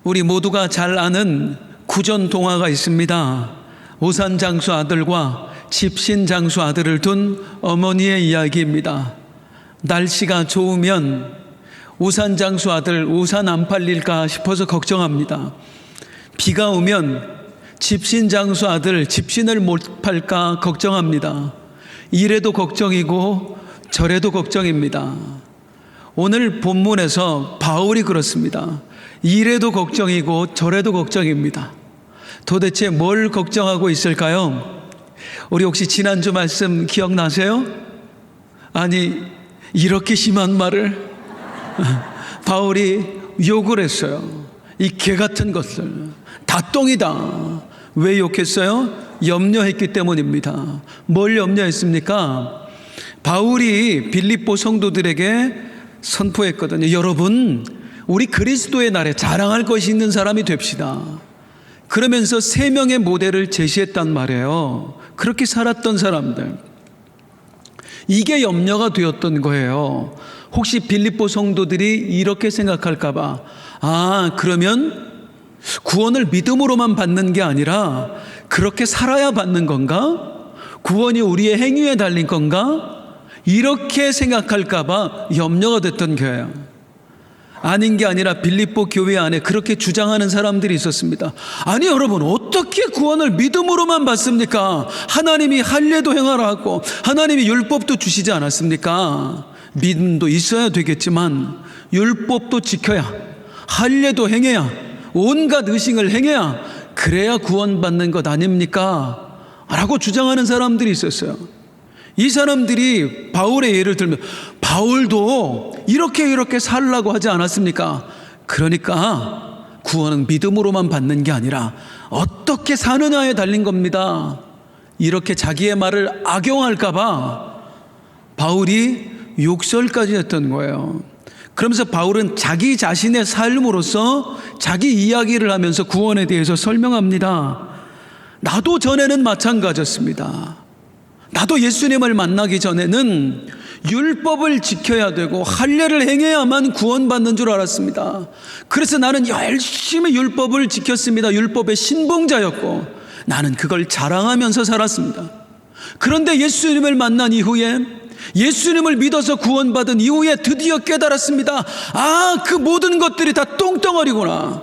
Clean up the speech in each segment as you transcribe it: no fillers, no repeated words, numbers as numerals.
우리 모두가 잘 아는 구전 동화가 있습니다. 우산장수 아들과 집신장수 아들을 둔 어머니의 이야기입니다. 날씨가 좋으면 우산장수 아들 우산 안 팔릴까 싶어서 걱정합니다. 비가 오면 집신장수 아들 집신을 못 팔까 걱정합니다. 이래도 걱정이고 저래도 걱정입니다. 오늘 본문에서 바울이 그렇습니다. 이래도 걱정이고 저래도 걱정입니다. 도대체 뭘 걱정하고 있을까요? 우리 혹시 지난주 말씀 기억나세요? 아니, 이렇게 심한 말을 바울이 욕을 했어요. 이 개 같은 것을 다 똥이다. 왜 욕했어요? 염려했기 때문입니다. 뭘 염려했습니까? 바울이 빌립보 성도들에게 선포했거든요. 여러분, 우리 그리스도의 날에 자랑할 것이 있는 사람이 됩시다. 그러면서 3명의 모델을 제시했단 말이에요. 그렇게 살았던 사람들. 이게 염려가 되었던 거예요. 혹시 빌립보 성도들이 이렇게 생각할까 봐, 그러면 구원을 믿음으로만 받는 게 아니라 그렇게 살아야 받는 건가? 구원이 우리의 행위에 달린 건가? 이렇게 생각할까 봐 염려가 됐던 거예요. 아닌 게 아니라 빌립보 교회 안에 그렇게 주장하는 사람들이 있었습니다. 아니 여러분, 어떻게 구원을 믿음으로만 받습니까? 하나님이 할례도 행하라 하고 하나님이 율법도 주시지 않았습니까? 믿음도 있어야 되겠지만 율법도 지켜야, 할례도 행해야, 온갖 의식을 행해야 그래야 구원받는 것 아닙니까? 라고 주장하는 사람들이 있었어요. 이 사람들이 바울의 예를 들면 바울도 이렇게 살라고 하지 않았습니까? 그러니까 구원은 믿음으로만 받는 게 아니라 어떻게 사느냐에 달린 겁니다. 이렇게 자기의 말을 악용할까 봐 바울이 욕설까지 했던 거예요. 그러면서 바울은 자기 자신의 삶으로서 자기 이야기를 하면서 구원에 대해서 설명합니다. 나도 전에는 마찬가지였습니다. 나도 예수님을 만나기 전에는 율법을 지켜야 되고 할례를 행해야만 구원받는 줄 알았습니다. 그래서 나는 열심히 율법을 지켰습니다. 율법의 신봉자였고 나는 그걸 자랑하면서 살았습니다. 그런데 예수님을 만난 이후에, 예수님을 믿어서 구원받은 이후에 드디어 깨달았습니다. 그 모든 것들이 다 똥덩어리구나.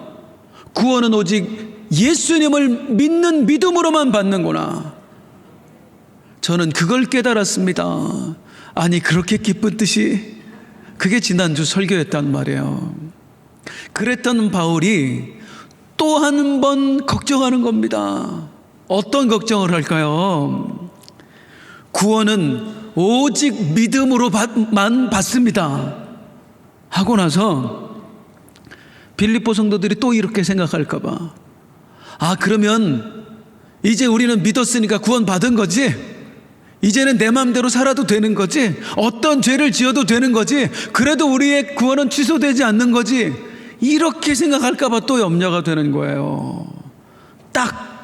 구원은 오직 예수님을 믿는 믿음으로만 받는구나. 저는 그걸 깨달았습니다. 아니, 그렇게 기쁜 뜻이, 그게 지난주 설교였단 말이에요. 그랬던 바울이 또 한 번 걱정하는 겁니다. 어떤 걱정을 할까요? 구원은 오직 믿음으로만 받습니다 하고 나서 빌립보 성도들이 또 이렇게 생각할까 봐, 그러면 이제 우리는 믿었으니까 구원 받은 거지? 이제는 내 마음대로 살아도 되는 거지? 어떤 죄를 지어도 되는 거지? 그래도 우리의 구원은 취소되지 않는 거지? 이렇게 생각할까 봐 또 염려가 되는 거예요. 딱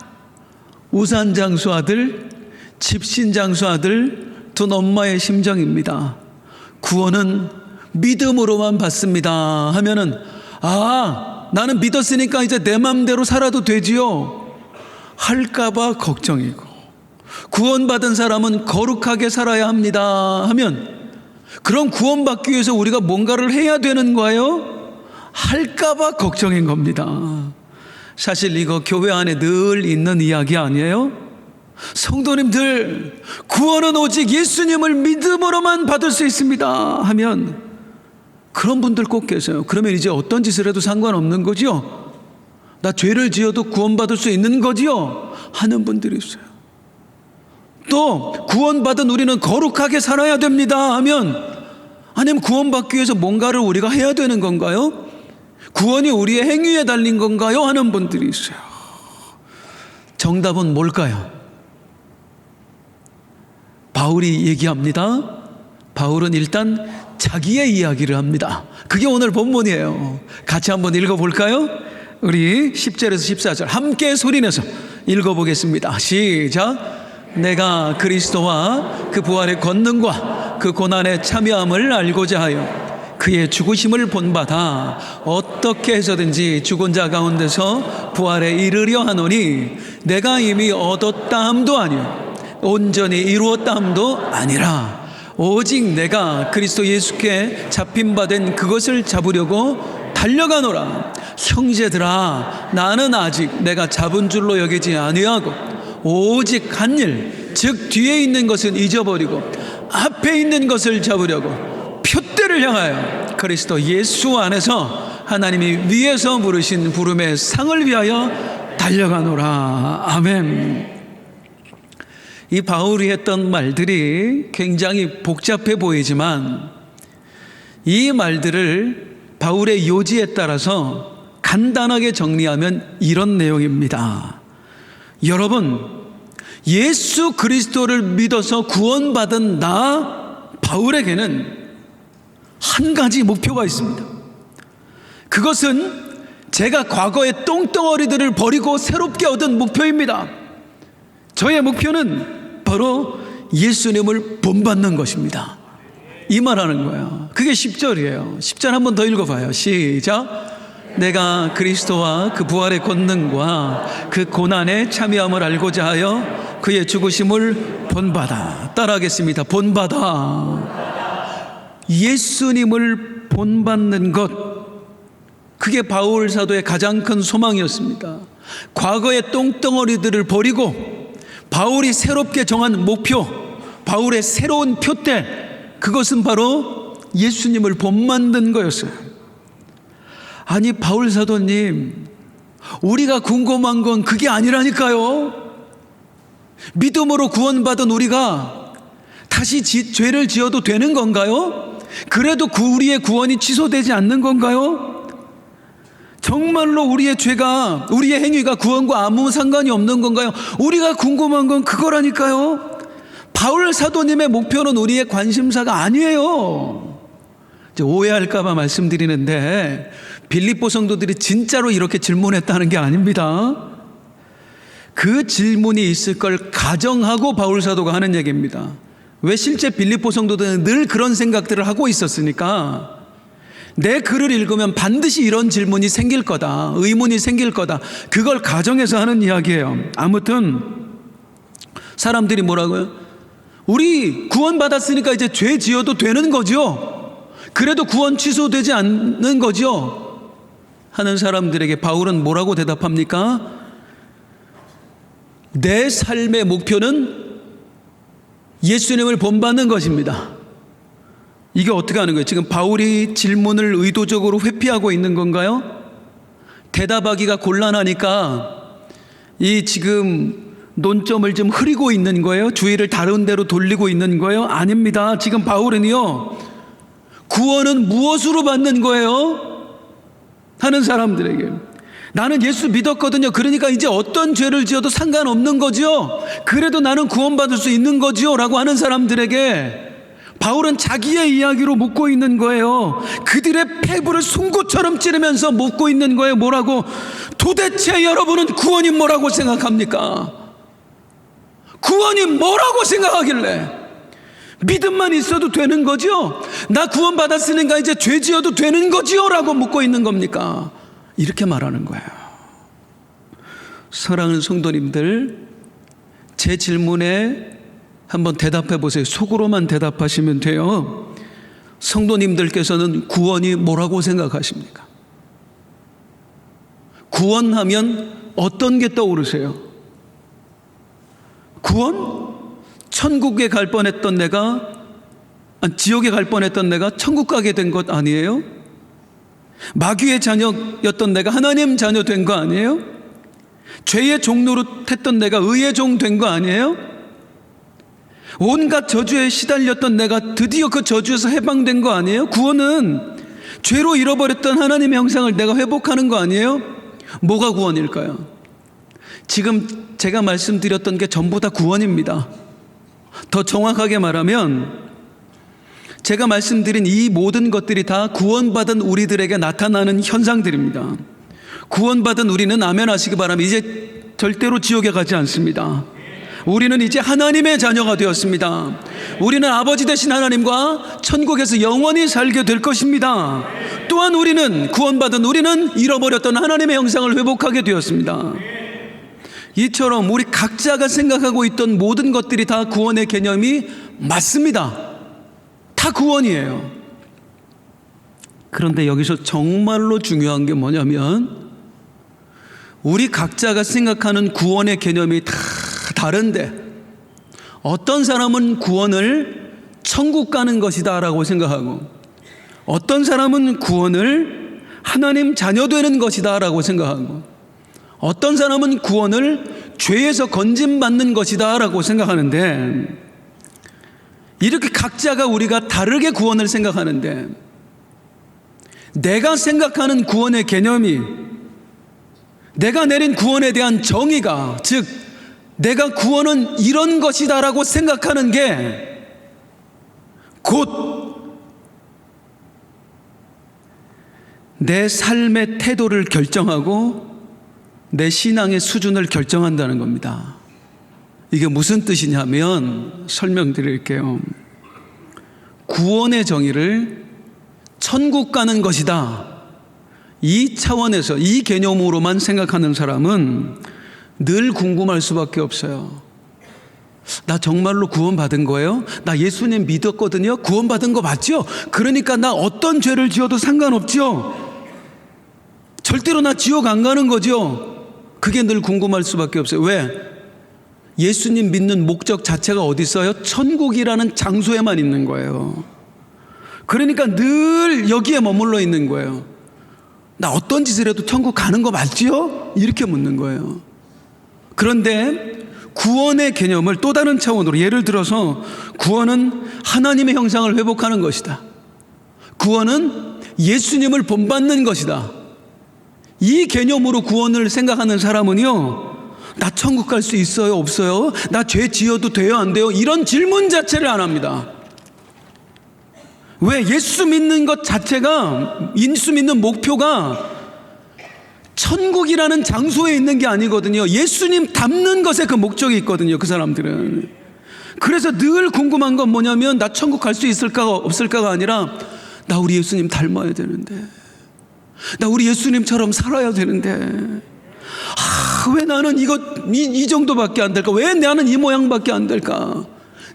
우산장수 아들, 집신장수 아들 둔 엄마의 심정입니다. 구원은 믿음으로만 받습니다 하면은, 나는 믿었으니까 이제 내 마음대로 살아도 되지요 할까 봐 걱정이고, 구원받은 사람은 거룩하게 살아야 합니다 하면, 그럼 구원받기 위해서 우리가 뭔가를 해야 되는 거예요? 할까 봐 걱정인 겁니다. 사실 이거 교회 안에 늘 있는 이야기 아니에요? 성도님들, 구원은 오직 예수님을 믿음으로만 받을 수 있습니다 하면 그런 분들 꼭 계세요. 그러면 이제 어떤 짓을 해도 상관없는 거지요? 나 죄를 지어도 구원받을 수 있는 거지요? 하는 분들이 있어요. 또 구원받은 우리는 거룩하게 살아야 됩니다 하면, 아니면 구원받기 위해서 뭔가를 우리가 해야 되는 건가요? 구원이 우리의 행위에 달린 건가요? 하는 분들이 있어요. 정답은 뭘까요? 바울이 얘기합니다. 바울은 일단 자기의 이야기를 합니다. 그게 오늘 본문이에요. 같이 한번 읽어볼까요? 우리 10절에서 14절 함께 소리내서 읽어보겠습니다. 시작. 내가 그리스도와 그 부활의 권능과 그 고난에 참여함을 알고자 하여 그의 죽으심을 본받아 어떻게 해서든지 죽은 자 가운데서 부활에 이르려 하노니 내가 이미 얻었다 함도 아니요 온전히 이루었다 함도 아니라 오직 내가 그리스도 예수께 잡힌 바 된 그것을 잡으려고 달려가노라. 형제들아, 나는 아직 내가 잡은 줄로 여기지 아니하고 오직 한 일, 즉 뒤에 있는 것은 잊어버리고 앞에 있는 것을 잡으려고 표대를 향하여 그리스도 예수 안에서 하나님이 위에서 부르신 부름의 상을 위하여 달려가노라. 아멘. 이 바울이 했던 말들이 굉장히 복잡해 보이지만 이 말들을 바울의 요지에 따라서 간단하게 정리하면 이런 내용입니다. 여러분, 예수 그리스도를 믿어서 구원받은 나 바울에게는 한 가지 목표가 있습니다. 그것은 제가 과거의 똥덩어리들을 버리고 새롭게 얻은 목표입니다. 저의 목표는 바로 예수님을 본받는 것입니다. 이 말하는 거예요. 그게 10절이에요. 10절 한 번 더 읽어봐요. 시작. 내가 그리스도와 그 부활의 권능과 그 고난에 참여함을 알고자 하여 그의 죽으심을 본받아. 따라하겠습니다. 본받아. 예수님을 본받는 것, 그게 바울 사도의 가장 큰 소망이었습니다. 과거의 똥덩어리들을 버리고 바울이 새롭게 정한 목표, 바울의 새로운 표대, 그것은 바로 예수님을 본받는 거였어요. 아니 바울 사도님, 우리가 궁금한 건 그게 아니라니까요. 믿음으로 구원받은 우리가 다시 죄를 지어도 되는 건가요? 그래도 우리의 구원이 취소되지 않는 건가요? 정말로 우리의 죄가, 우리의 행위가 구원과 아무 상관이 없는 건가요? 우리가 궁금한 건 그거라니까요. 바울 사도님의 목표는 우리의 관심사가 아니에요. 이제 오해할까봐 말씀드리는데 빌립보 성도들이 진짜로 이렇게 질문했다는 게 아닙니다. 그 질문이 있을 걸 가정하고 바울 사도가 하는 얘기입니다. 왜? 실제 빌립보 성도들은 늘 그런 생각들을 하고 있었으니까 내 글을 읽으면 반드시 이런 질문이 생길 거다, 의문이 생길 거다, 그걸 가정해서 하는 이야기예요. 아무튼 사람들이 뭐라고요? 우리 구원받았으니까 이제 죄 지어도 되는 거죠? 그래도 구원 취소되지 않는 거죠? 하는 사람들에게 바울은 뭐라고 대답합니까? 내 삶의 목표는 예수님을 본받는 것입니다. 이게 어떻게 하는 거예요? 지금 바울이 질문을 의도적으로 회피하고 있는 건가요? 대답하기가 곤란하니까 이 지금 논점을 좀 흐리고 있는 거예요? 주의를 다른 데로 돌리고 있는 거예요? 아닙니다. 지금 바울은요, 구원은 무엇으로 받는 거예요? 하는 사람들에게 나는 예수 믿었거든요. 그러니까 이제 어떤 죄를 지어도 상관없는 거죠. 그래도 나는 구원받을 수 있는 거죠 라고 하는 사람들에게 바울은 자기의 이야기로 묻고 있는 거예요. 그들의 폐부를 송곳처럼 찌르면서 묻고 있는 거예요. 뭐라고? 도대체 여러분은 구원이 뭐라고 생각합니까? 구원이 뭐라고 생각하길래? 믿음만 있어도 되는 거죠? 나 구원받았으니까 이제 죄 지어도 되는 거지요? 라고 묻고 있는 겁니까? 이렇게 말하는 거예요. 사랑하는 성도님들, 제 질문에 한번 대답해 보세요. 속으로만 대답하시면 돼요. 성도님들께서는 구원이 뭐라고 생각하십니까? 구원하면 어떤 게 떠오르세요? 구원? 천국에 갈 뻔했던 내가, 지옥에 갈 뻔했던 내가 천국 가게 된 것 아니에요? 마귀의 자녀였던 내가 하나님 자녀 된 거 아니에요? 죄의 종노릇했던 내가 의의 종 된 거 아니에요? 온갖 저주에 시달렸던 내가 드디어 그 저주에서 해방된 거 아니에요? 구원은 죄로 잃어버렸던 하나님의 형상을 내가 회복하는 거 아니에요? 뭐가 구원일까요? 지금 제가 말씀드렸던 게 전부 다 구원입니다. 더 정확하게 말하면 제가 말씀드린 이 모든 것들이 다 구원받은 우리들에게 나타나는 현상들입니다. 구원받은 우리는 아멘 하시기 바랍니다. 이제 절대로 지옥에 가지 않습니다. 우리는 이제 하나님의 자녀가 되었습니다. 우리는 아버지 되신 하나님과 천국에서 영원히 살게 될 것입니다. 또한 우리는 구원받은 우리는 잃어버렸던 하나님의 형상을 회복하게 되었습니다. 이처럼 우리 각자가 생각하고 있던 모든 것들이 다 구원의 개념이 맞습니다. 다 구원이에요. 그런데 여기서 정말로 중요한 게 뭐냐면 우리 각자가 생각하는 구원의 개념이 다 다른데 어떤 사람은 구원을 천국 가는 것이다 라고 생각하고 어떤 사람은 구원을 하나님 자녀 되는 것이다 라고 생각하고 어떤 사람은 구원을 죄에서 건짐받는 것이다 라고 생각하는데 이렇게 각자가 우리가 다르게 구원을 생각하는데 내가 생각하는 구원의 개념이 내가 내린 구원에 대한 정의가 즉 내가 구원은 이런 것이다 라고 생각하는 게 곧 내 삶의 태도를 결정하고 내 신앙의 수준을 결정한다는 겁니다. 이게 무슨 뜻이냐면 설명드릴게요. 구원의 정의를 천국 가는 것이다 이 차원에서 이 개념으로만 생각하는 사람은 늘 궁금할 수밖에 없어요. 나 정말로 구원받은 거예요? 나 예수님 믿었거든요. 구원받은 거 맞죠? 그러니까 나 어떤 죄를 지어도 상관없죠? 절대로 나 지옥 안 가는 거죠? 그게 늘 궁금할 수밖에 없어요. 왜? 예수님 믿는 목적 자체가 어디 있어요? 천국이라는 장소에만 있는 거예요. 그러니까 늘 여기에 머물러 있는 거예요. 나 어떤 짓을 해도 천국 가는 거 맞지요? 이렇게 묻는 거예요. 그런데 구원의 개념을 또 다른 차원으로 예를 들어서 구원은 하나님의 형상을 회복하는 것이다. 구원은 예수님을 본받는 것이다. 이 개념으로 구원을 생각하는 사람은요, 나 천국 갈 수 있어요? 없어요? 나 죄 지어도 돼요? 안 돼요? 이런 질문 자체를 안 합니다. 왜? 예수 믿는 것 자체가, 예수 믿는 목표가 천국이라는 장소에 있는 게 아니거든요. 예수님 닮는 것에 그 목적이 있거든요. 그 사람들은. 그래서 늘 궁금한 건 뭐냐면 나 천국 갈 수 있을까 없을까가 아니라 나 우리 예수님 닮아야 되는데, 나 우리 예수님처럼 살아야 되는데, 왜 나는 이 정도밖에 안 될까? 왜 나는 이 모양밖에 안 될까?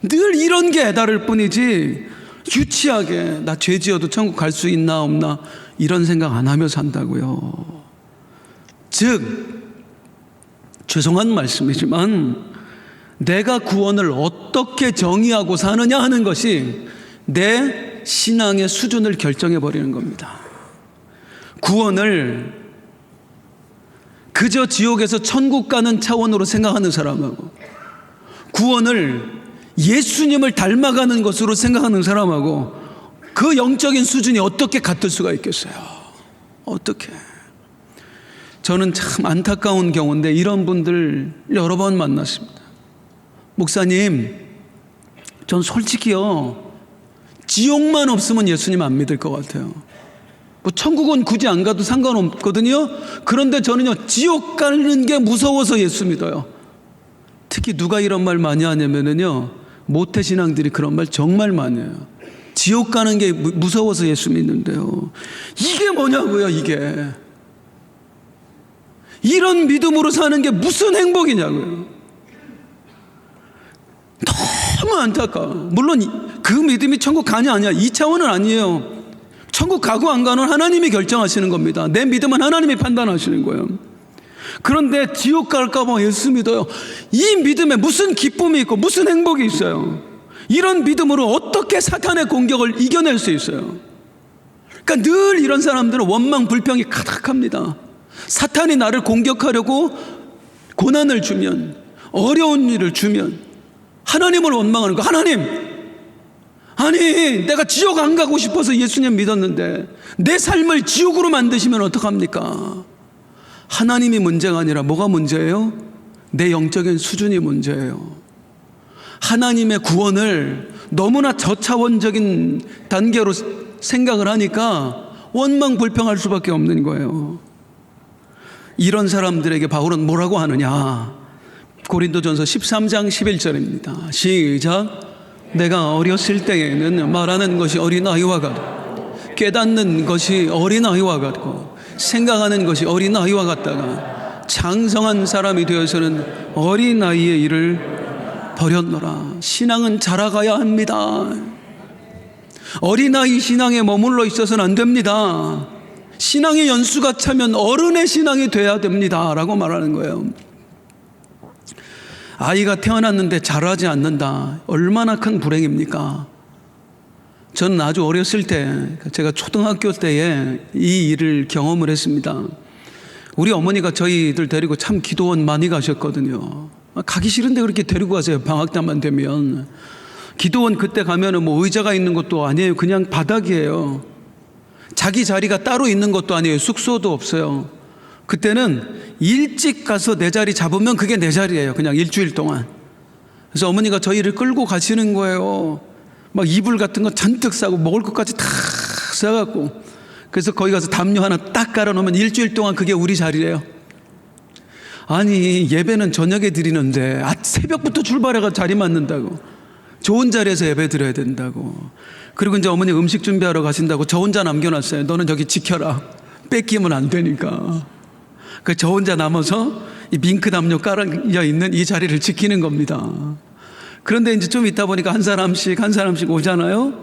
늘 이런 게 다를 뿐이지 유치하게 나 죄 지어도 천국 갈 수 있나 없나 이런 생각 안 하며 산다고요. 즉 죄송한 말씀이지만 내가 구원을 어떻게 정의하고 사느냐 하는 것이 내 신앙의 수준을 결정해 버리는 겁니다. 구원을 그저 지옥에서 천국 가는 차원으로 생각하는 사람하고 구원을 예수님을 닮아가는 것으로 생각하는 사람하고 그 영적인 수준이 어떻게 같을 수가 있겠어요? 어떻게? 저는 참 안타까운 경우인데 이런 분들 여러 번 만났습니다. 목사님, 전 솔직히요, 지옥만 없으면 예수님 안 믿을 것 같아요. 뭐 천국은 굳이 안 가도 상관없거든요. 그런데 저는요, 지옥 가는 게 무서워서 예수 믿어요. 특히 누가 이런 말 많이 하냐면요, 모태신앙들이 그런 말 정말 많이 해요. 지옥 가는 게 무서워서 예수 믿는데요. 이게 뭐냐고요, 이게. 이런 믿음으로 사는 게 무슨 행복이냐고요. 너무 안타까워. 물론 그 믿음이 천국 가냐 아니야 이 차원은 아니에요. 천국 가고 안 가는 하나님이 결정하시는 겁니다. 내 믿음은 하나님이 판단하시는 거예요. 그런데 지옥 갈까 봐 예수 믿어요. 이 믿음에 무슨 기쁨이 있고 무슨 행복이 있어요? 이런 믿음으로 어떻게 사탄의 공격을 이겨낼 수 있어요? 그러니까 늘 이런 사람들은 원망 불평이 가득합니다. 사탄이 나를 공격하려고 고난을 주면, 어려운 일을 주면 하나님을 원망하는 거. 하나님, 아니 내가 지옥 안 가고 싶어서 예수님 믿었는데 내 삶을 지옥으로 만드시면 어떡합니까? 하나님이 문제가 아니라 뭐가 문제예요? 내 영적인 수준이 문제예요. 하나님의 구원을 너무나 저차원적인 단계로 생각을 하니까 원망 불평할 수밖에 없는 거예요. 이런 사람들에게 바울은 뭐라고 하느냐? 고린도전서 13장 11절입니다. 시작. 내가 어렸을 때에는 말하는 것이 어린아이와 같고 깨닫는 것이 어린아이와 같고 생각하는 것이 어린아이와 같다가 장성한 사람이 되어서는 어린아이의 일을 버렸노라. 신앙은 자라가야 합니다. 어린아이 신앙에 머물러 있어서는 안 됩니다. 신앙의 연수가 차면 어른의 신앙이 돼야 됩니다 라고 말하는 거예요. 아이가 태어났는데 자라지 않는다. 얼마나 큰 불행입니까? 저는 아주 어렸을 때, 제가 초등학교 때에 이 일을 경험을 했습니다. 우리 어머니가 저희들 데리고 참 기도원 많이 가셨거든요. 가기 싫은데 그렇게 데리고 가세요. 방학 때만 되면. 기도원 그때 가면은 뭐 의자가 있는 것도 아니에요. 그냥 바닥이에요. 자기 자리가 따로 있는 것도 아니에요. 숙소도 없어요. 그때는 일찍 가서 내 자리 잡으면 그게 내 자리예요. 그냥 일주일 동안. 그래서 어머니가 저희를 끌고 가시는 거예요. 막 이불 같은 거 잔뜩 싸고 먹을 것까지 다 싸갖고. 그래서 거기 가서 담요 하나 딱 깔아놓으면 일주일 동안 그게 우리 자리래요. 아니 예배는 저녁에 드리는데 새벽부터 출발해가 자리 맞는다고. 좋은 자리에서 예배 드려야 된다고. 그리고 이제 어머니 음식 준비하러 가신다고 저 혼자 남겨놨어요. 너는 저기 지켜라. 뺏기면 안 되니까. 그 저 혼자 남아서 이 밍크 담요 깔아 있는 이 자리를 지키는 겁니다. 그런데 이제 좀 있다 보니까 한 사람씩 오잖아요.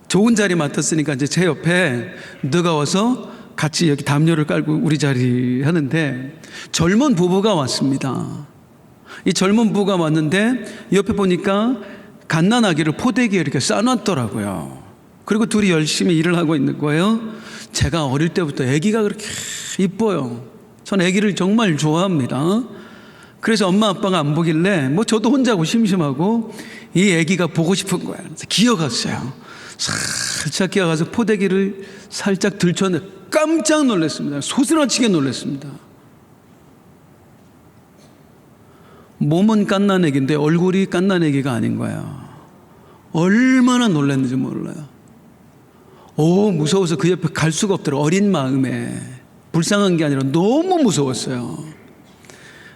좋은 자리 맡았으니까 이제 제 옆에 누가 와서 같이 여기 담요를 깔고 우리 자리 하는데 젊은 부부가 왔습니다. 이 젊은 부부가 왔는데 옆에 보니까 갓난아기를 포대기에 이렇게 싸놨더라고요. 그리고 둘이 열심히 일을 하고 있는 거예요. 제가 어릴 때부터 아기가 그렇게 이뻐요. 전 아기를 정말 좋아합니다. 그래서 엄마 아빠가 안 보길래 뭐 저도 혼자고 심심하고 이 아기가 보고 싶은 거예요. 그래서 기어갔어요. 살짝 기어가서 포대기를 살짝 들쳤는데 깜짝 놀랐습니다. 소스라치게 놀랐습니다. 몸은 갓난아기인데 얼굴이 갓난아기가 아닌 거예요. 얼마나 놀랐는지 몰라요. 무서워서 그 옆에 갈 수가 없더라고요. 어린 마음에. 불쌍한 게 아니라 너무 무서웠어요.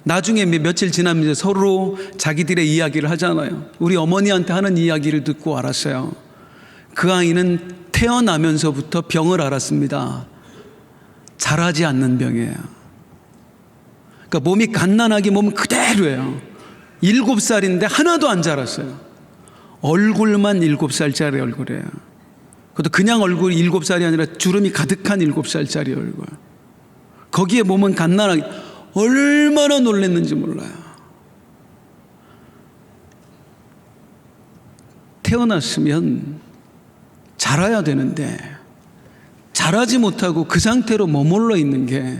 나중에 며칠 지나면 이제 서로 자기들의 이야기를 하잖아요. 우리 어머니한테 하는 이야기를 듣고 알았어요. 그 아이는 태어나면서부터 병을 앓았습니다. 자라지 않는 병이에요. 그러니까 몸이 갓난아기 몸은 그대로예요. 7살인데 하나도 안 자랐어요. 얼굴만 7살짜리 얼굴이에요. 그것도 그냥 얼굴이 7살이 아니라 주름이 가득한 7살짜리 얼굴. 거기에 몸은 갓난아기. 얼마나 놀랐는지 몰라요. 태어났으면 자라야 되는데 자라지 못하고 그 상태로 머물러 있는 게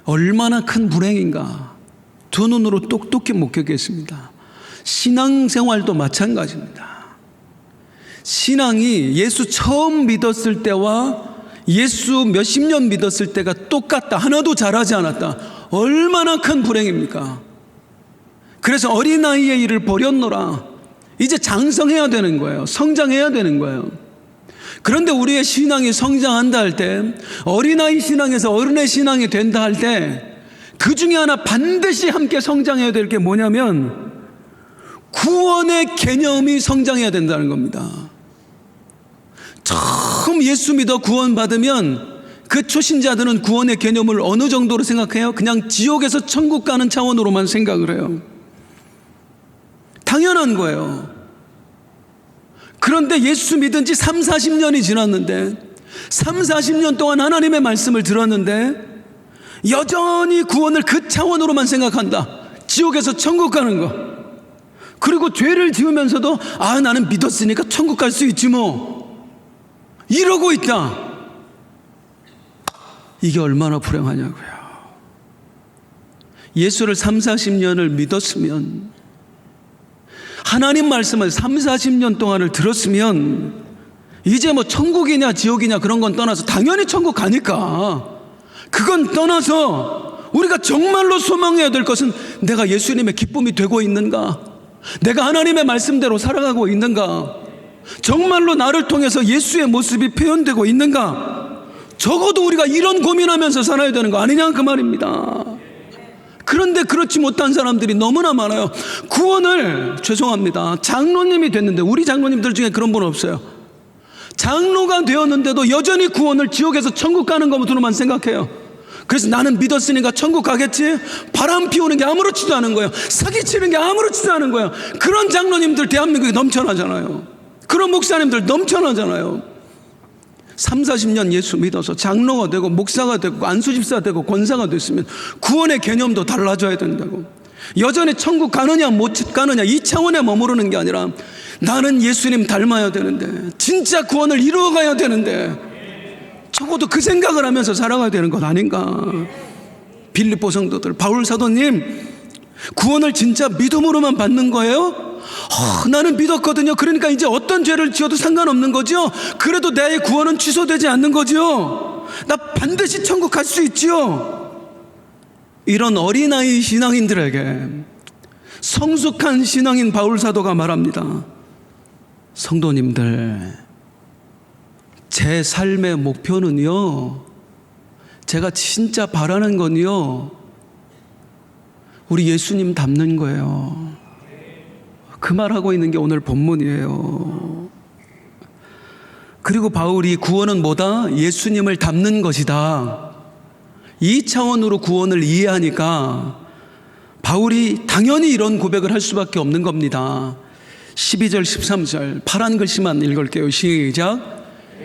얼마나 큰 불행인가. 두 눈으로 똑똑히 목격했습니다. 신앙생활도 마찬가지입니다. 신앙이 예수 처음 믿었을 때와 예수 몇십 년 믿었을 때가 똑같다. 하나도 자라지 않았다. 얼마나 큰 불행입니까? 그래서 어린아이의 일을 버렸노라. 이제 장성해야 되는 거예요. 성장해야 되는 거예요. 그런데 우리의 신앙이 성장한다 할 때, 어린아이 신앙에서 어른의 신앙이 된다 할 때, 그 중에 하나 반드시 함께 성장해야 될 게 뭐냐면 구원의 개념이 성장해야 된다는 겁니다. 처음 예수 믿어 구원받으면 그 초신자들은 구원의 개념을 어느 정도로 생각해요? 그냥 지옥에서 천국 가는 차원으로만 생각을 해요. 당연한 거예요. 그런데 예수 믿은 지 3, 40년이 지났는데 3, 40년 동안 하나님의 말씀을 들었는데 여전히 구원을 그 차원으로만 생각한다. 지옥에서 천국 가는 거. 그리고 죄를 지으면서도 나는 믿었으니까 천국 갈 수 있지 뭐. 이러고 있다. 이게 얼마나 불행하냐고요. 예수를 3, 40년을 믿었으면, 하나님 말씀을 3, 40년 동안을 들었으면 이제 뭐 천국이냐 지옥이냐 그런 건 떠나서 당연히 천국 가니까 그건 떠나서 우리가 정말로 소망해야 될 것은 내가 예수님의 기쁨이 되고 있는가? 내가 하나님의 말씀대로 살아가고 있는가? 정말로 나를 통해서 예수의 모습이 표현되고 있는가? 적어도 우리가 이런 고민하면서 살아야 되는 거 아니냐 그 말입니다. 그런데 그렇지 못한 사람들이 너무나 많아요. 구원을, 죄송합니다, 장로님이 됐는데, 우리 장로님들 중에 그런 분 없어요. 장로가 되었는데도 여전히 구원을 지옥에서 천국 가는 것으로만 생각해요. 그래서 나는 믿었으니까 천국 가겠지? 바람 피우는 게 아무렇지도 않은 거예요. 사기치는 게 아무렇지도 않은 거예요. 그런 장로님들 대한민국에 넘쳐나잖아요. 그런 목사님들 넘쳐나잖아요. 3, 40년 예수 믿어서 장로가 되고 목사가 되고 안수집사 되고 권사가 됐으면 구원의 개념도 달라져야 된다고. 여전히 천국 가느냐 못 가느냐 이 차원에 머무르는 게 아니라 나는 예수님 닮아야 되는데, 진짜 구원을 이루어가야 되는데, 적어도 그 생각을 하면서 살아가야 되는 것 아닌가. 빌립보 성도들, 바울 사도님, 구원을 진짜 믿음으로만 받는 거예요? 나는 믿었거든요. 그러니까 이제 어떤 죄를 지어도 상관없는 거죠. 그래도 내 구원은 취소되지 않는 거죠. 나 반드시 천국 갈 수 있죠. 이런 어린아이 신앙인들에게 성숙한 신앙인 바울 사도가 말합니다. 성도님들, 제 삶의 목표는요, 제가 진짜 바라는 건요, 우리 예수님 닮는 거예요. 그 말하고 있는 게 오늘 본문이에요. 그리고 바울이 구원은 뭐다? 예수님을 닮는 것이다. 이 차원으로 구원을 이해하니까 바울이 당연히 이런 고백을 할 수밖에 없는 겁니다. 12절 13절 파란 글씨만 읽을게요. 시작.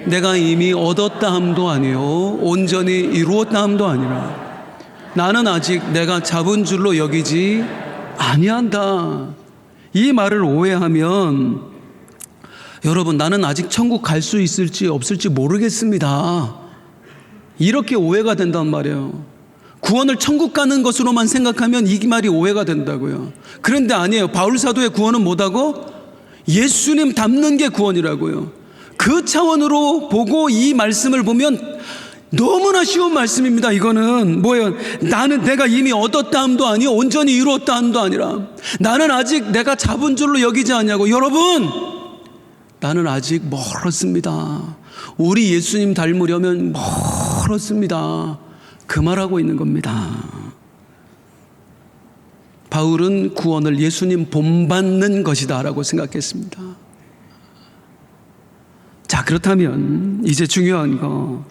내가 이미 얻었다 함도 아니요 온전히 이루었다 함도 아니라 나는 아직 내가 잡은 줄로 여기지 아니한다. 이 말을 오해하면 여러분, 나는 아직 천국 갈 수 있을지 없을지 모르겠습니다, 이렇게 오해가 된단 말이에요. 구원을 천국 가는 것으로만 생각하면 이 말이 오해가 된다고요. 그런데 아니에요. 바울 사도의 구원은 뭐다고? 예수님 닮는 게 구원이라고요. 그 차원으로 보고 이 말씀을 보면 너무나 쉬운 말씀입니다. 이거는 뭐예요? 나는 내가 이미 얻었다 함도 아니요 온전히 이루었다 함도 아니라 나는 아직 내가 잡은 줄로 여기지 않냐고. 여러분, 나는 아직 멀었습니다. 우리 예수님 닮으려면 멀었습니다. 그 말하고 있는 겁니다. 바울은 구원을 예수님 본받는 것이다 라고 생각했습니다. 자, 그렇다면 이제 중요한 거,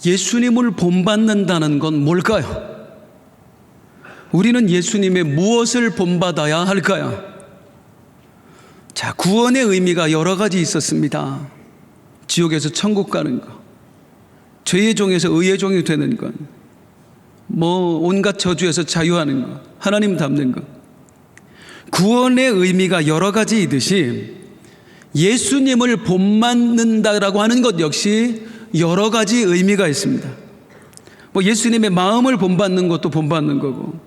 예수님을 본받는다는 건 뭘까요? 우리는 예수님의 무엇을 본받아야 할까요? 자, 구원의 의미가 여러 가지 있었습니다. 지옥에서 천국 가는 것, 죄의 종에서 의의 종이 되는 것, 온갖 저주에서 자유하는 것, 하나님 닮는 것. 구원의 의미가 여러 가지이듯이 예수님을 본받는다라고 하는 것 역시 여러 가지 의미가 있습니다. 예수님의 마음을 본받는 것도 본받는 거고,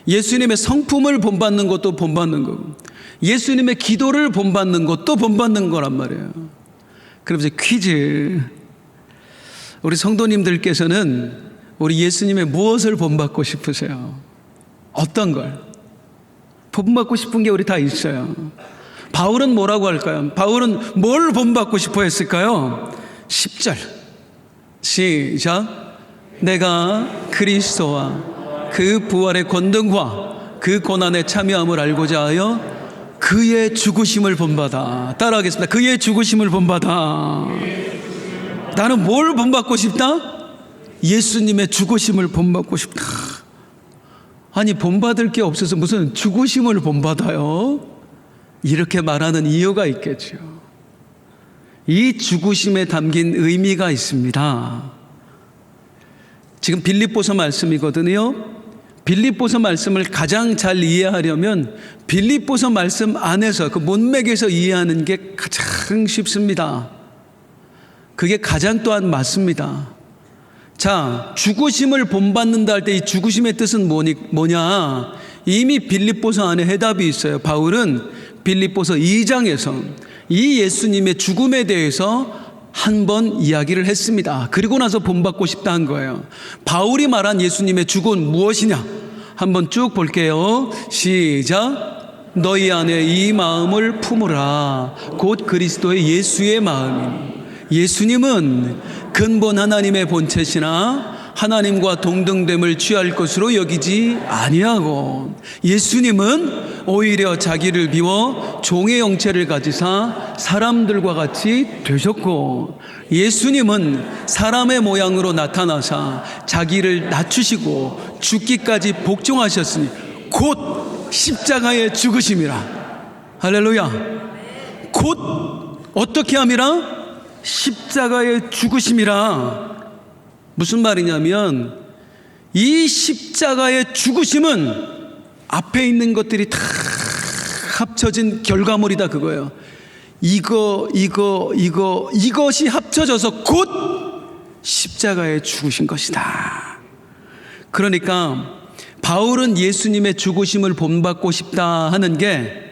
예수님의 성품을 본받는 것도 본받는 거고, 예수님의 기도를 본받는 것도 본받는 거란 말이에요. 그럼 이제 퀴즈. 우리 성도님들께서는 우리 예수님의 무엇을 본받고 싶으세요? 어떤 걸? 본받고 싶은 게 우리 다 있어요. 바울은 뭐라고 할까요? 바울은 뭘 본받고 싶어 했을까요? 10절 시작. 내가 그리스도와 그 부활의 권능과 그 고난에 참여함을 알고자 하여 그의 죽으심을 본받아. 따라하겠습니다. 그의 죽으심을 본받아. 나는 뭘 본받고 싶다? 예수님의 죽으심을 본받고 싶다. 아니, 본받을 게 없어서 무슨 죽으심을 본받아요? 이렇게 말하는 이유가 있겠죠. 이 죽으심에 담긴 의미가 있습니다. 지금 빌립보서 말씀이거든요. 빌립보서 말씀을 가장 잘 이해하려면 빌립보서 말씀 안에서 그 문맥에서 이해하는 게 가장 쉽습니다. 그게 가장 또한 맞습니다. 자, 죽으심을 본받는다 할 때 이 죽으심의 뜻은 뭐냐? 이미 빌립보서 안에 해답이 있어요. 바울은 빌립보서 2장에서 이 예수님의 죽음에 대해서 한 번 이야기를 했습니다. 그리고 나서 본받고 싶다 한 거예요. 바울이 말한 예수님의 죽음은 무엇이냐? 한번 쭉 볼게요. 시작. 너희 안에 이 마음을 품으라. 곧 그리스도의 예수의 마음이니. 예수님은 근본 하나님의 본체시나 하나님과 동등됨을 취할 것으로 여기지 아니하고 예수님은 오히려 자기를 비워 종의 형체를 가지사 사람들과 같이 되셨고 예수님은 사람의 모양으로 나타나사 자기를 낮추시고 죽기까지 복종하셨으니 곧 십자가의 죽으심이라. 할렐루야. 곧 어떻게 함이라? 십자가의 죽으심이라. 무슨 말이냐면 이 십자가의 죽으심은 앞에 있는 것들이 다 합쳐진 결과물이다 그거예요. 이것이 합쳐져서 곧 십자가에 죽으신 것이다. 그러니까 바울은 예수님의 죽으심을 본받고 싶다 하는 게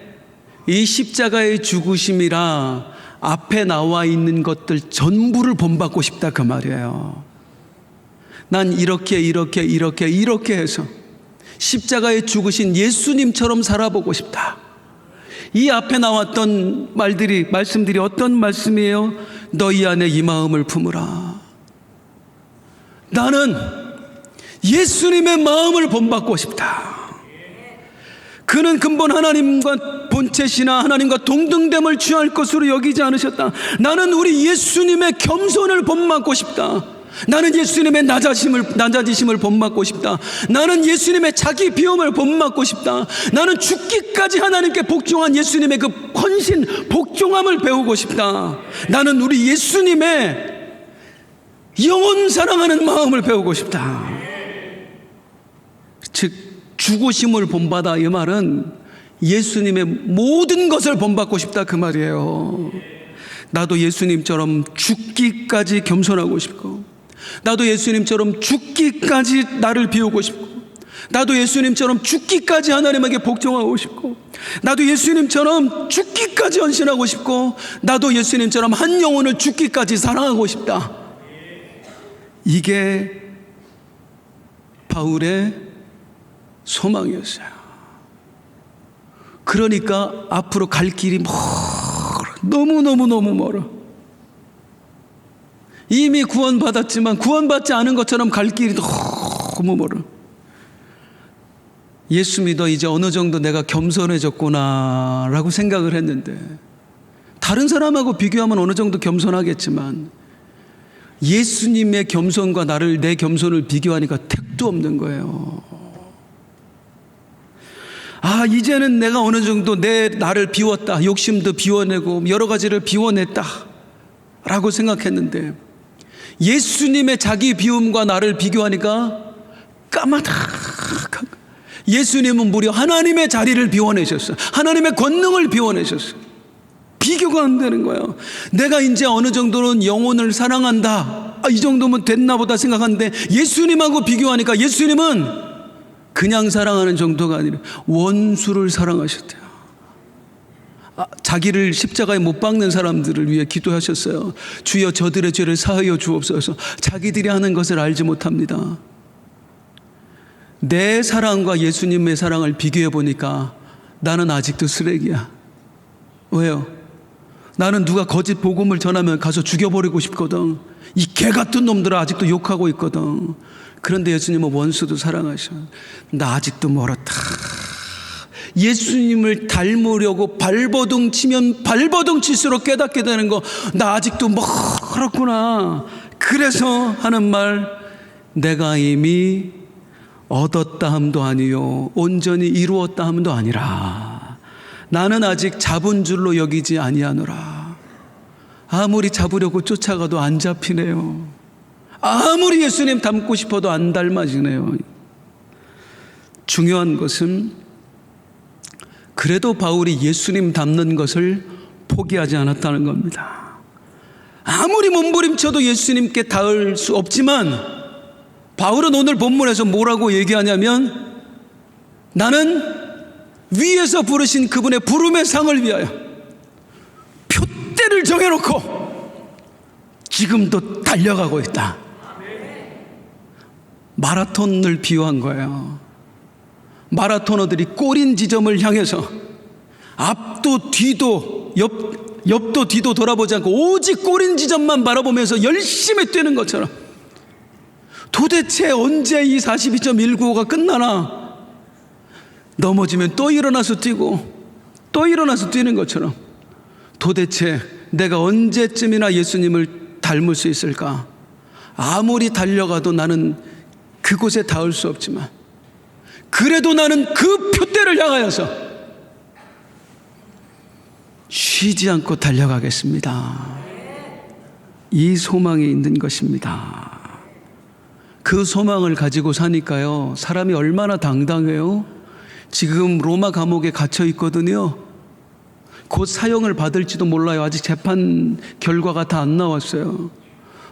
이 십자가의 죽으심이라 앞에 나와 있는 것들 전부를 본받고 싶다 그 말이에요. 난 이렇게 해서 십자가에 죽으신 예수님처럼 살아보고 싶다. 이 앞에 나왔던 말씀들이 어떤 말씀이에요? 너희 안에 이 마음을 품으라. 나는 예수님의 마음을 본받고 싶다. 그는 근본 하나님과 본체시나 하나님과 동등됨을 취할 것으로 여기지 않으셨다. 나는 우리 예수님의 겸손을 본받고 싶다. 나는 예수님의 낮아지심을 본받고 싶다. 나는 예수님의 자기 비움을 본받고 싶다. 나는 죽기까지 하나님께 복종한 예수님의 그 헌신, 복종함을 배우고 싶다. 나는 우리 예수님의 영원 사랑하는 마음을 배우고 싶다. 즉 죽으심을 본받아 이 말은 예수님의 모든 것을 본받고 싶다 그 말이에요. 나도 예수님처럼 죽기까지 겸손하고 싶고, 나도 예수님처럼 죽기까지 나를 비우고 싶고, 나도 예수님처럼 죽기까지 하나님에게 복종하고 싶고, 나도 예수님처럼 죽기까지 헌신하고 싶고, 나도 예수님처럼 한 영혼을 죽기까지 사랑하고 싶다. 이게 바울의 소망이었어요. 그러니까 앞으로 갈 길이 너무너무 멀어. 이미 구원받았지만 구원받지 않은 것처럼 갈 길이 너무 멀어. 예수 믿어 이제 어느 정도 내가 겸손해졌구나 라고 생각을 했는데, 다른 사람하고 비교하면 어느 정도 겸손하겠지만 예수님의 겸손과 내 겸손을 비교하니까 택도 없는 거예요. 이제는 내가 어느 정도 나를 비웠다, 욕심도 비워내고 여러 가지를 비워냈다 라고 생각했는데, 예수님의 자기 비움과 나를 비교하니까 까마득한. 예수님은 무려 하나님의 자리를 비워내셨어요. 하나님의 권능을 비워내셨어요. 비교가 안 되는 거예요. 내가 이제 어느 정도는 영혼을 사랑한다, 이 정도면 됐나 보다 생각하는데 예수님하고 비교하니까 예수님은 그냥 사랑하는 정도가 아니라 원수를 사랑하셨대요. 자기를 십자가에 못 박는 사람들을 위해 기도하셨어요. 주여 저들의 죄를 사하여 주옵소서. 자기들이 하는 것을 알지 못합니다. 내 사랑과 예수님의 사랑을 비교해 보니까 나는 아직도 쓰레기야. 왜요? 나는 누가 거짓 복음을 전하면 가서 죽여버리고 싶거든. 이 개 같은 놈들을 아직도 욕하고 있거든. 그런데 예수님은 원수도 사랑하셔. 나 아직도 멀었다. 예수님을 닮으려고 발버둥 치면 발버둥 칠수록 깨닫게 되는 거, 나 아직도 멀었구나. 그래서 하는 말, 내가 이미 얻었다 함도 아니요 온전히 이루었다 함도 아니라 나는 아직 잡은 줄로 여기지 아니하노라. 아무리 잡으려고 쫓아가도 안 잡히네요. 아무리 예수님 닮고 싶어도 안 닮아지네요. 중요한 것은 그래도 바울이 예수님 닮는 것을 포기하지 않았다는 겁니다. 아무리 몸부림쳐도 예수님께 닿을 수 없지만 바울은 오늘 본문에서 뭐라고 얘기하냐면, 나는 위에서 부르신 그분의 부름의 상을 위하여 표대를 정해놓고 지금도 달려가고 있다. 마라톤을 비유한 거예요. 마라토너들이 꼬린 지점을 향해서 앞도 뒤도 옆도 뒤도 돌아보지 않고 오직 꼬린 지점만 바라보면서 열심히 뛰는 것처럼 도대체 언제 이 42.195가 끝나나? 넘어지면 또 일어나서 뛰고 또 일어나서 뛰는 것처럼 도대체 내가 언제쯤이나 예수님을 닮을 수 있을까? 아무리 달려가도 나는 그곳에 닿을 수 없지만 그래도 나는 그 표대를 향하여서 쉬지 않고 달려가겠습니다. 이 소망이 있는 것입니다. 그 소망을 가지고 사니까요, 사람이 얼마나 당당해요. 지금 로마 감옥에 갇혀 있거든요. 곧 사형을 받을지도 몰라요. 아직 재판 결과가 다 안 나왔어요.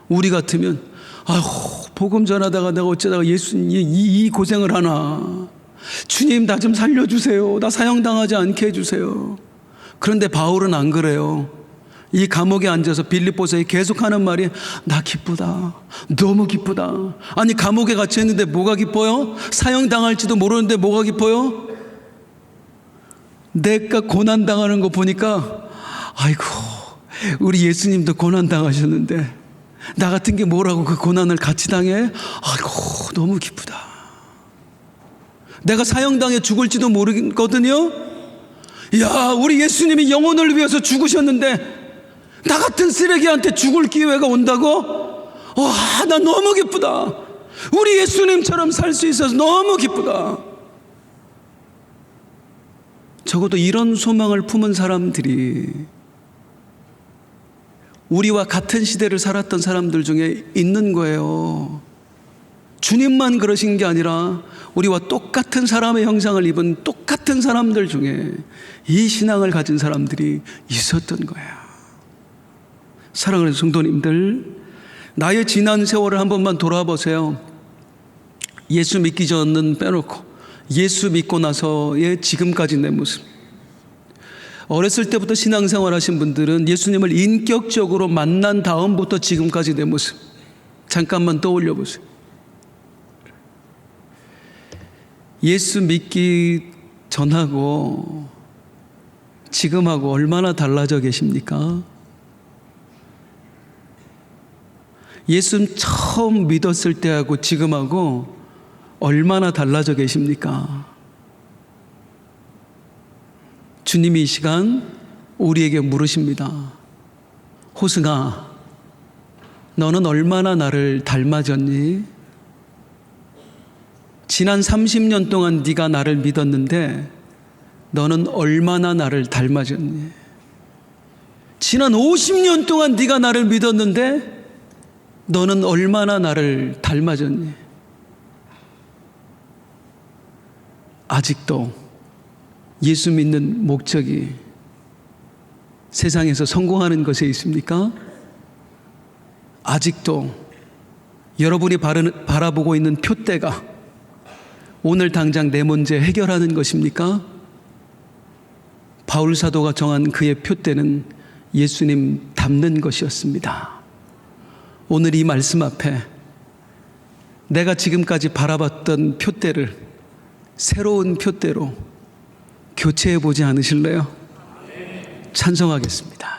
우리 같으면 아휴, 복음 전하다가 내가 어쩌다가 예수님 이 고생을 하나. 주님 나 좀 살려주세요. 나 사형당하지 않게 해주세요. 그런데 바울은 안 그래요. 이 감옥에 앉아서 빌립보서에 계속하는 말이 나 기쁘다. 너무 기쁘다. 아니 감옥에 갇혀 있는데 뭐가 기뻐요? 사형당할지도 모르는데 뭐가 기뻐요? 내가 고난당하는 거 보니까 아이고 우리 예수님도 고난당하셨는데 나 같은 게 뭐라고 그 고난을 같이 당해? 아이고 너무 기쁘다. 내가 사형당해 죽을지도 모르거든요. 야 우리 예수님이 영혼을 위해서 죽으셨는데 나 같은 쓰레기한테 죽을 기회가 온다고? 와, 나 너무 기쁘다. 우리 예수님처럼 살 수 있어서 너무 기쁘다. 적어도 이런 소망을 품은 사람들이 우리와 같은 시대를 살았던 사람들 중에 있는 거예요. 주님만 그러신 게 아니라 우리와 똑같은 사람의 형상을 입은 똑같은 사람들 중에 이 신앙을 가진 사람들이 있었던 거예요. 사랑하는 성도님들, 나의 지난 세월을 한 번만 돌아보세요. 예수 믿기 전은 빼놓고 예수 믿고 나서의 지금까지 내 모습. 어렸을 때부터 신앙생활 하신 분들은 예수님을 인격적으로 만난 다음부터 지금까지 내 모습 잠깐만 떠올려 보세요. 예수 믿기 전하고 지금하고 얼마나 달라져 계십니까? 예수 처음 믿었을 때하고 지금하고 얼마나 달라져 계십니까? 주님이 이 시간 우리에게 물으십니다. 호승아, 너는 얼마나 나를 닮아졌니? 지난 30년 동안 네가 나를 믿었는데 너는 얼마나 나를 닮아졌니? 지난 50년 동안 네가 나를 믿었는데 너는 얼마나 나를 닮아졌니? 아직도 예수 믿는 목적이 세상에서 성공하는 것에 있습니까? 아직도 여러분이 바라보고 있는 표대가 오늘 당장 내 문제 해결하는 것입니까? 바울 사도가 정한 그의 표대는 예수님 닮는 것이었습니다. 오늘 이 말씀 앞에 내가 지금까지 바라봤던 표대를 새로운 표대로 교체해 보지 않으실래요? 찬송하겠습니다.